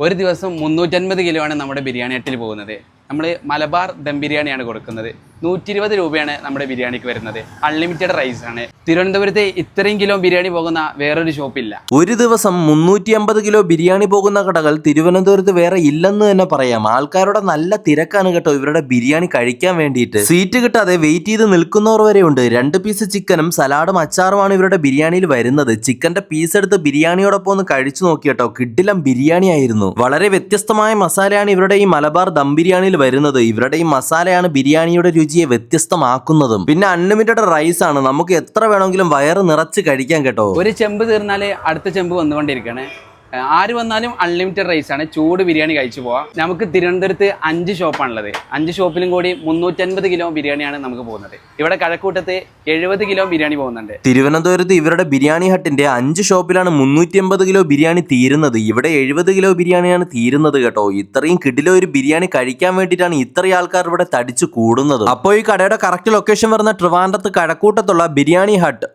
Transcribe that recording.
ഒരു ദിവസം 350 കിലോ ആണ് നമ്മുടെ ബിരിയാണി ഹട്ടിൽ പോകുന്നത്. നമ്മൾ മലബാർ ദം ബിരിയാണിയാണ് കൊടുക്കുന്നത്. 120 രൂപയാണ് നമ്മുടെ ബിരിയാണിക്ക് വരുന്നത്. അൺലിമിറ്റഡ് റൈസ് ആണ്. തിരുവനന്തപുരത്ത് ഇത്രയും കിലോ ബിരിയാണി പോകുന്ന വേറൊരു ഷോപ്പില്ല. ഒരു ദിവസം 350 കിലോ ബിരിയാണി പോകുന്ന കടകൾ തിരുവനന്തപുരത്ത് വേറെ ഇല്ലെന്ന് തന്നെ പറയാം. ആൾക്കാരുടെ നല്ല തിരക്കാണ് കേട്ടോ ഇവരുടെ ബിരിയാണി കഴിക്കാൻ വേണ്ടിയിട്ട്. സീറ്റ് കിട്ടാതെ വെയിറ്റ് ചെയ്ത് നിൽക്കുന്നവർ വരെ ഉണ്ട്. 2 പീസ് ചിക്കനും സലാഡും അച്ചാറുമാണ് ഇവരുടെ ബിരിയാണിയിൽ വരുന്നത്. ചിക്കന്റെ പീസ് എടുത്ത് ബിരിയാണിയോടൊപ്പം ഒന്ന് കഴിച്ചു നോക്കി കേട്ടോ. കിടിലം ബിരിയാണി ആയിരുന്നു. വളരെ വ്യത്യസ്തമായ മസാലയാണ് ഇവരുടെ ഈ മലബാർ ദം ബിരിയാണിയിൽ വരുന്നത്. ഇവരുടെ ഈ മസാലയാണ് ബിരിയാണിയുടെ രുചിയെ വ്യത്യസ്തമാക്കുന്നതും. പിന്നെ അൺലിമിറ്റഡ് റൈസ് ആണ്. നമുക്ക് എത്ര വേണമെങ്കിലും വയറ് നിറച്ച് കഴിക്കാൻ കേട്ടോ. ഒരു ചെമ്പ് തീർന്നാല് അടുത്ത ചെമ്പ് വന്നുകൊണ്ടിരിക്കുകയാണ്. ആര് വന്നാലും അൺലിമിറ്റഡ് റൈസ് ആണ്. ചൂട് ബിരിയാണി കഴിച്ചു പോവാം. നമുക്ക് തിരുവനന്തപുരത്ത് 5 ഷോപ്പാണുള്ളത്. 5 ഷോപ്പിലും കൂടി 350 കിലോ ബിരിയാണിയാണ് നമുക്ക് പോകുന്നത്. ഇവിടെ കഴക്കൂട്ടത്ത് 70 കിലോ ബിരിയാണി പോകുന്നുണ്ട്. തിരുവനന്തപുരത്ത് ഇവരുടെ ബിരിയാണി ഹട്ടിന്റെ 5 ഷോപ്പിലാണ് 350 കിലോ ബിരിയാണി തീരുന്നത്. ഇവിടെ 70 കിലോ ബിരിയാണിയാണ് തീരുന്നത് കേട്ടോ. ഇത്രയും കിടിലോ ഒരു ബിരിയാണി കഴിക്കാൻ വേണ്ടിയിട്ടാണ് ഇത്രയും ആൾക്കാർ ഇവിടെ തടിച്ചു കൂടുന്നത്. അപ്പോൾ ഈ കടയുടെ കറക്റ്റ് ലൊക്കേഷൻ വരുന്ന ട്രിവാൻഡ്രത്ത് കഴക്കൂട്ടത്തുള്ള ബിരിയാണി ഹട്ട്